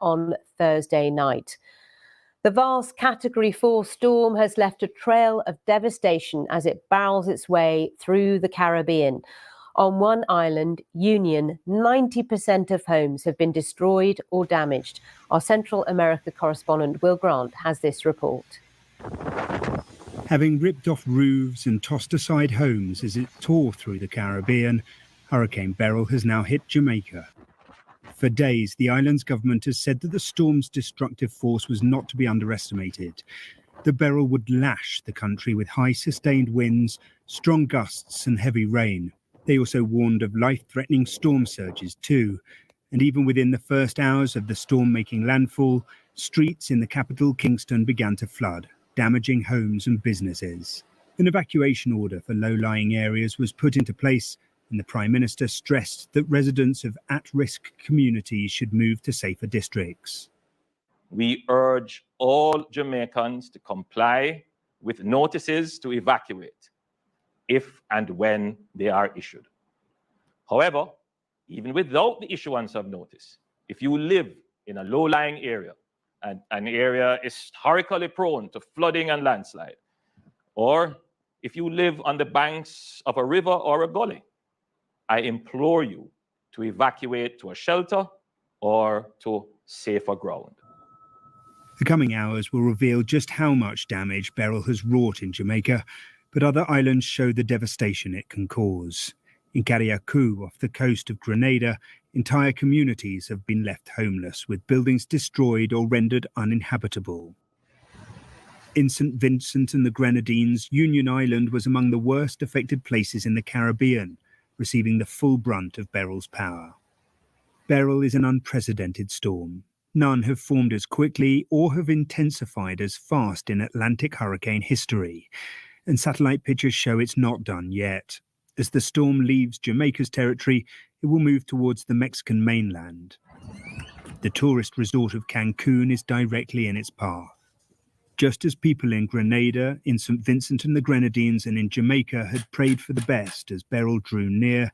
on Thursday night. The vast Category 4 storm has left a trail of devastation as it barrels its way through the Caribbean. On one island, Union, 90% of homes have been destroyed or damaged. Our Central America correspondent Will Grant has this report. Having ripped off roofs and tossed aside homes as it tore through the Caribbean, Hurricane Beryl has now hit Jamaica. For days, the island's government has said that the storm's destructive force was not to be underestimated. The Beryl would lash the country with high sustained winds, strong gusts and heavy rain. They also warned of life-threatening storm surges too. And even within the first hours of the storm making landfall, streets in the capital, Kingston, began to flood, damaging homes and businesses. An evacuation order for low-lying areas was put into place, and the Prime Minister stressed that residents of at-risk communities should move to safer districts. We urge all Jamaicans to comply with notices to evacuate if and when they are issued. However, even without the issuance of notice, if you live in a low-lying area and an area is historically prone to flooding and landslide, or if you live on the banks of a river or a gully, I implore you to evacuate to a shelter or to safer ground. The coming hours will reveal just how much damage Beryl has wrought in Jamaica, but other islands show the devastation it can cause. In Carriacou, off the coast of Grenada, entire communities have been left homeless, with buildings destroyed or rendered uninhabitable. In St. Vincent and the Grenadines, Union Island was among the worst affected places in the Caribbean, receiving the full brunt of Beryl's power. Beryl is an unprecedented storm. None have formed as quickly or have intensified as fast in Atlantic hurricane history. And satellite pictures show it's not done yet. As the storm leaves Jamaica's territory, it will move towards the Mexican mainland. The tourist resort of Cancun is directly in its path. Just as people in Grenada, in St. Vincent and the Grenadines and in Jamaica had prayed for the best as Beryl drew near,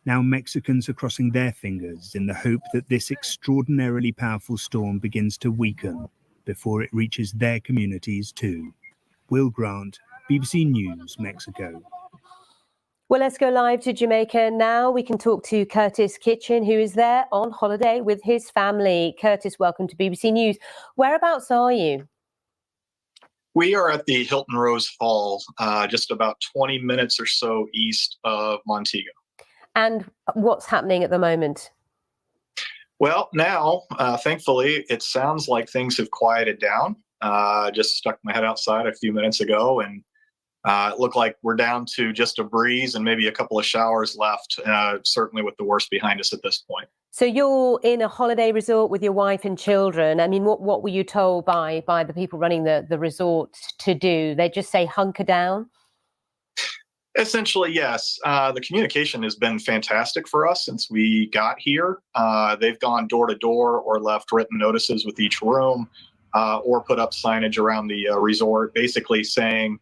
now Mexicans are crossing their fingers in the hope that this extraordinarily powerful storm begins to weaken before it reaches their communities too. Will Grant, BBC News, Mexico. Well, let's go live to Jamaica now. We can talk to Curtis Kitchen, who is there on holiday with his family. Curtis, welcome to BBC News. Whereabouts are you? We are at the Hilton Rose Hall, just about 20 minutes or so east of Montego. And what's happening at the moment? Well, now, thankfully, it sounds like things have quieted down. Just stuck my head outside a few minutes ago, and it looked like we're down to just a breeze and maybe a couple of showers left, certainly with the worst behind us at this point. So you're in a holiday resort with your wife and children. I mean, what were you told by the people running the resort to do? They just say hunker down? Essentially, yes. The communication has been fantastic for us since we got here. They've gone door to door or left written notices with each room or put up signage around the resort, basically saying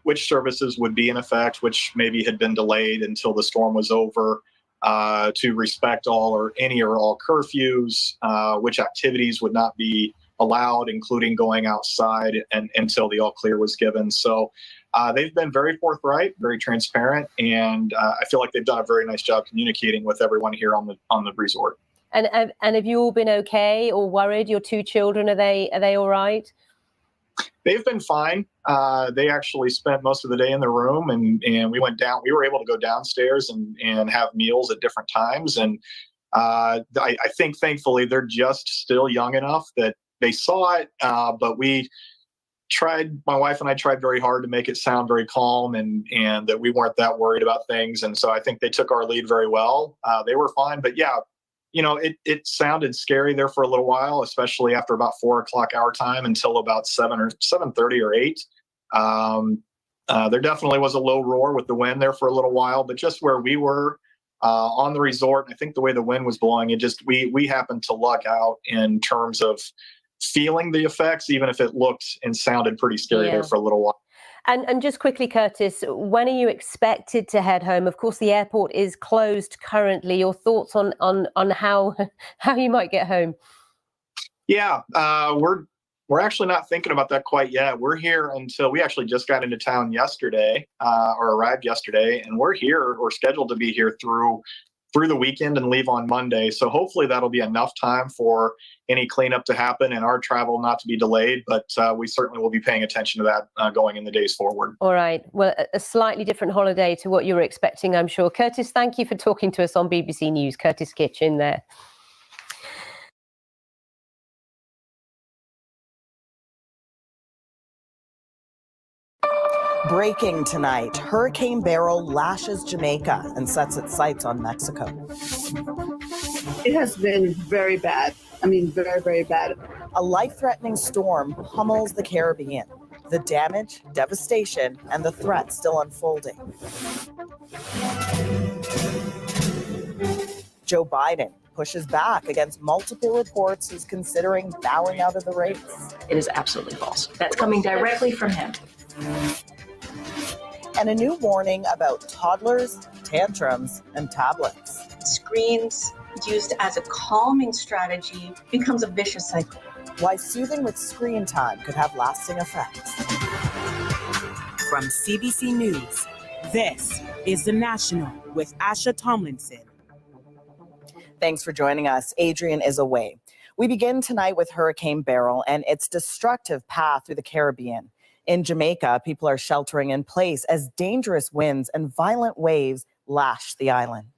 which services would be in effect, which maybe had been delayed until the storm was over, to respect all or any or all curfews, which activities would not be allowed, including going outside until the all clear was given. So they've been very forthright, very transparent, and I feel like they've done a very nice job communicating with everyone here on the resort. And have you all been okay or worried? Your two children, are they all right? They've been fine. They actually spent most of the day in the room, and we went down. We were able to go downstairs and have meals at different times. And I think, thankfully, they're just still young enough that they saw it. But my wife and I tried very hard to make it sound very calm and that we weren't that worried about things. And so I think they took our lead very well. They were fine. But yeah, it sounded scary there for a little while, especially after about 4 o'clock our time until about 7 or 7:30 or 8. There definitely was a low roar with the wind there for a little while, but just where we were on the resort, I think the way the wind was blowing, we happened to luck out in terms of feeling the effects, even if it looked and sounded pretty scary there for a little while. And just quickly, Curtis, when are you expected to head home? Of course, the airport is closed currently. Your thoughts on how you might get home? Yeah, we're actually not thinking about that quite yet. We're here until we actually just got into town yesterday, or arrived yesterday, and we're here. We're scheduled to be here through the weekend and leave on Monday. So hopefully that'll be enough time for any cleanup to happen and our travel not to be delayed. But we certainly will be paying attention to that going in the days forward. All right. Well, a slightly different holiday to what you were expecting, I'm sure. Curtis, thank you for talking to us on BBC News. Curtis Kitchen there. Breaking tonight, Hurricane Beryl lashes Jamaica and sets its sights on Mexico. It has been very bad. I mean, very, very bad. A life-threatening storm pummels the Caribbean. The damage, devastation, and the threat still unfolding. Joe Biden pushes back against multiple reports he's considering bowing out of the race. It is absolutely false. That's coming directly from him. And a new warning about toddlers, tantrums, and tablets. Screens used as a calming strategy becomes a vicious cycle. Why soothing with screen time could have lasting effects. From CBC News, this is The National with Asha Tomlinson. Thanks for joining us. Adrian is away. We begin tonight with Hurricane Beryl and its destructive path through the Caribbean. In Jamaica, people are sheltering in place as dangerous winds and violent waves lash the island.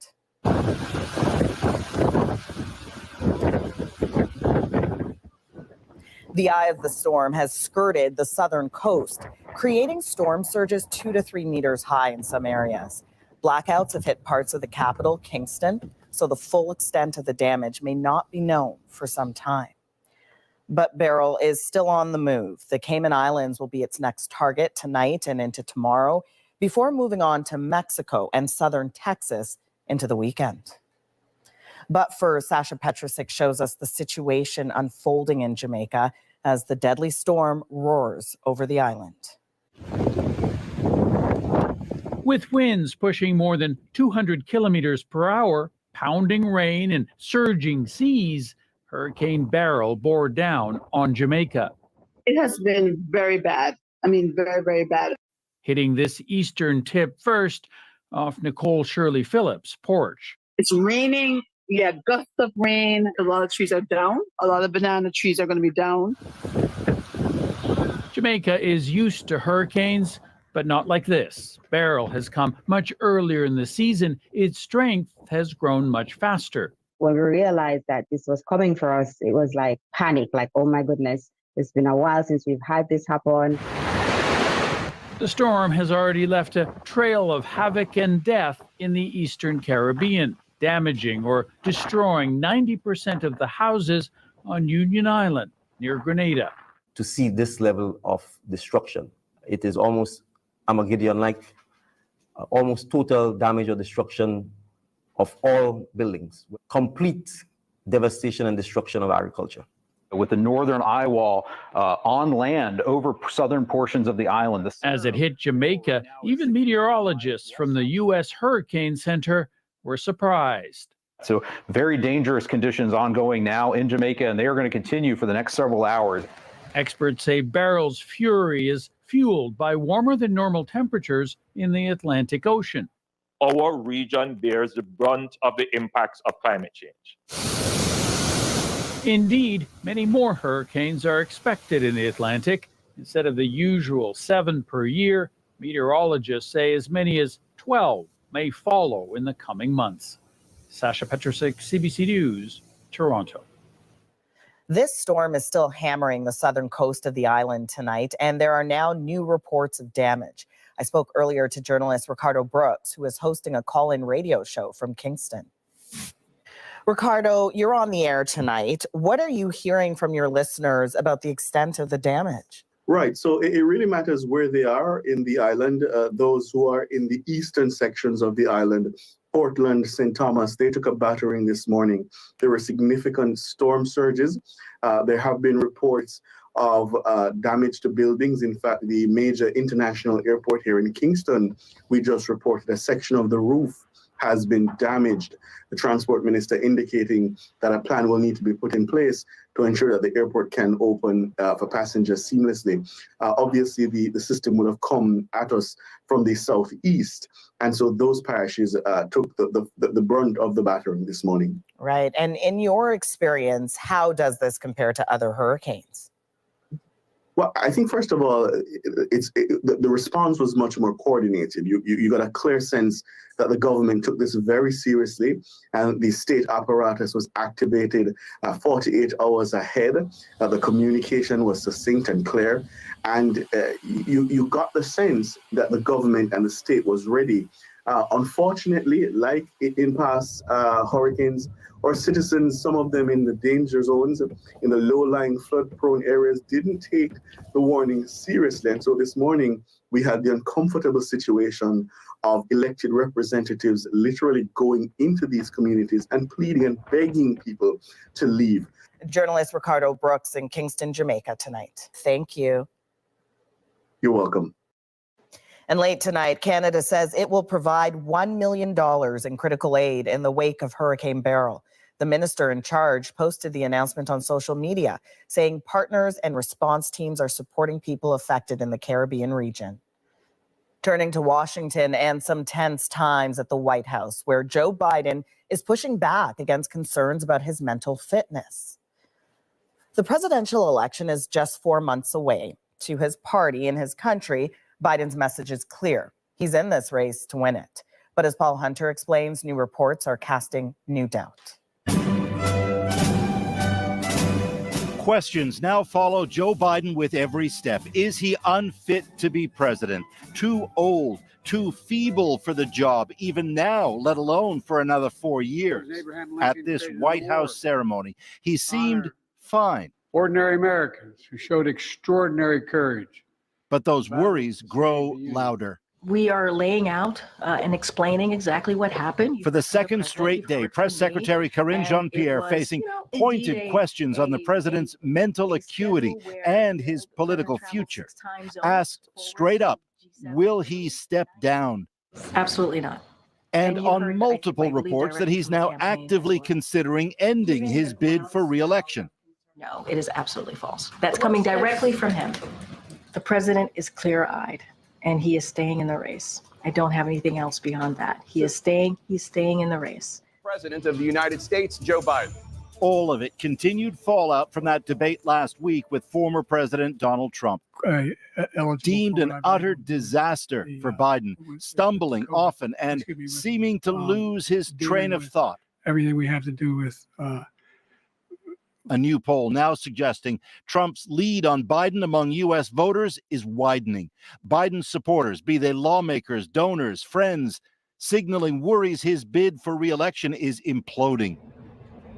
The eye of the storm has skirted the southern coast, creating storm surges 2 to 3 meters high in some areas. Blackouts have hit parts of the capital, Kingston, so the full extent of the damage may not be known for some time. But Beryl is still on the move. The Cayman Islands will be its next target tonight and into tomorrow, before moving on to Mexico and southern Texas into the weekend. But first, Sasha Petrusik shows us the situation unfolding in Jamaica as the deadly storm roars over the island. With winds pushing more than 200 kilometers per hour, pounding rain and surging seas, Hurricane Beryl bore down on Jamaica. It has been very bad. I mean, very, very bad. Hitting this eastern tip first off Nicole Shirley Phillips' porch. It's raining. Yeah, gusts of rain. A lot of trees are down. A lot of banana trees are going to be down. Jamaica is used to hurricanes, but not like this. Beryl has come much earlier in the season. Its strength has grown much faster. When we realized that this was coming for us, it was like panic, like, oh my goodness, it's been a while since we've had this happen. The storm has already left a trail of havoc and death in the eastern Caribbean, damaging or destroying 90% of the houses on Union Island near Grenada. To see this level of destruction, it is almost Armageddon-like, almost total damage or destruction of all buildings, complete devastation and destruction of agriculture. With the northern eye wall on land over southern portions of the island. As it hit Jamaica, even meteorologists from the U.S. Hurricane Center were surprised. So very dangerous conditions ongoing now in Jamaica, and they are going to continue for the next several hours. Experts say Beryl's fury is fueled by warmer than normal temperatures in the Atlantic Ocean. Our region bears the brunt of the impacts of climate change. Indeed, many more hurricanes are expected in the Atlantic. Instead of the usual 7 per year, meteorologists say as many as 12 may follow in the coming months. Sasha Petrusik, CBC News, Toronto. This storm is still hammering the southern coast of the island tonight, and there are now new reports of damage. I spoke earlier to journalist Ricardo Brooks, who is hosting a call-in radio show from Kingston. Ricardo, you're on the air tonight. What are you hearing from your listeners about the extent of the damage? Right. So it really matters where they are in the island. Those who are in the eastern sections of the island, Portland, St. Thomas, they took a battering this morning. There were significant storm surges. There have been reports of damage to buildings. In fact, the major international airport here in Kingston, we just reported a section of the roof has been damaged. The transport minister indicating that a plan will need to be put in place to ensure that the airport can open for passengers seamlessly. Obviously, the system would have come at us from the southeast. And so those parishes took the brunt of the battering this morning. Right. And in your experience, how does this compare to other hurricanes? Well, I think, first of all, the response was much more coordinated. You got a clear sense that the government took this very seriously, and the state apparatus was activated 48 hours ahead. The communication was succinct and clear, and you got the sense that the government and the state was ready. Unfortunately, like in past hurricanes, our citizens, some of them in the danger zones, in the low-lying flood-prone areas, didn't take the warning seriously. And so this morning, we had the uncomfortable situation of elected representatives literally going into these communities and pleading and begging people to leave. Journalist Ricardo Brooks in Kingston, Jamaica tonight. Thank you. You're welcome. And late tonight, Canada says it will provide $1 million in critical aid in the wake of Hurricane Beryl. The minister in charge posted the announcement on social media, saying partners and response teams are supporting people affected in the Caribbean region. Turning to Washington and some tense times at the White House, where Joe Biden is pushing back against concerns about his mental fitness. The presidential election is just 4 months away. To his party and his country, Biden's message is clear. He's in this race to win it. But as Paul Hunter explains, new reports are casting new doubt. Questions now follow Joe Biden with every step. Is he unfit to be president? Too old, too feeble for the job, even now, let alone for another 4 years? At this White House ceremony, he seemed fine. Ordinary Americans who showed extraordinary courage. But those worries grow louder. We are laying out and explaining exactly what happened. For the second straight day, Press Secretary Karine Jean-Pierre facing pointed questions on the president's mental acuity and his political future. Asked straight up, will he step down? Absolutely not. And on multiple reports that he's now actively considering ending his bid for re-election. No, it is absolutely false. That's coming directly from him. The president is clear-eyed. And he is staying in the race. I don't have anything else beyond that. He's staying in the race. President of the United States, Joe Biden. All of it continued fallout from that debate last week with former President Donald Trump. Deemed an utter disaster for Biden, stumbling often and seeming to lose his train of thought. Everything we have to do with A new poll now suggesting Trump's lead on Biden among U.S. voters is widening. Biden's supporters, be they lawmakers, donors, friends, signaling worries his bid for re-election is imploding.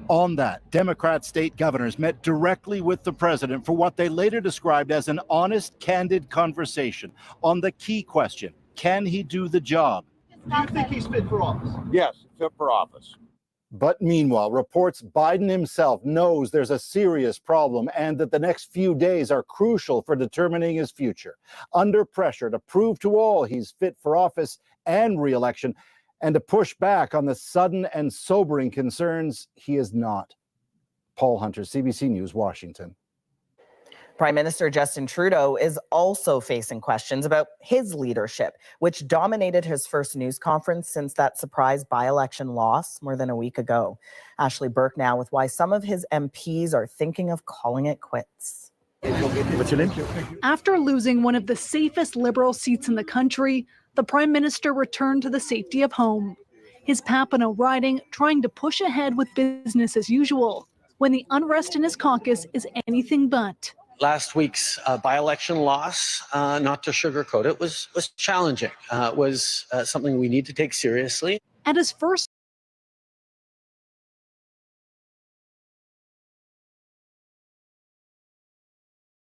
On that, Democrat state governors met directly with the president for what they later described as an honest, candid conversation on the key question, can he do the job? Do you think he's fit for office? Yes, fit for office. But meanwhile, reports Biden himself knows there's a serious problem and that the next few days are crucial for determining his future. Under pressure to prove to all he's fit for office and re-election, and to push back on the sudden and sobering concerns he is not. Paul Hunter, CBC News, Washington. Prime Minister Justin Trudeau is also facing questions about his leadership, which dominated his first news conference since that surprise by-election loss more than a week ago. Ashley Burke now with why some of his MPs are thinking of calling it quits. What's your name? After losing one of the safest Liberal seats in the country, the Prime Minister returned to the safety of home. His Papineau riding trying to push ahead with business as usual, when the unrest in his caucus is anything but. Last week's by-election loss, not to sugarcoat it, was challenging. It was something we need to take seriously. At his first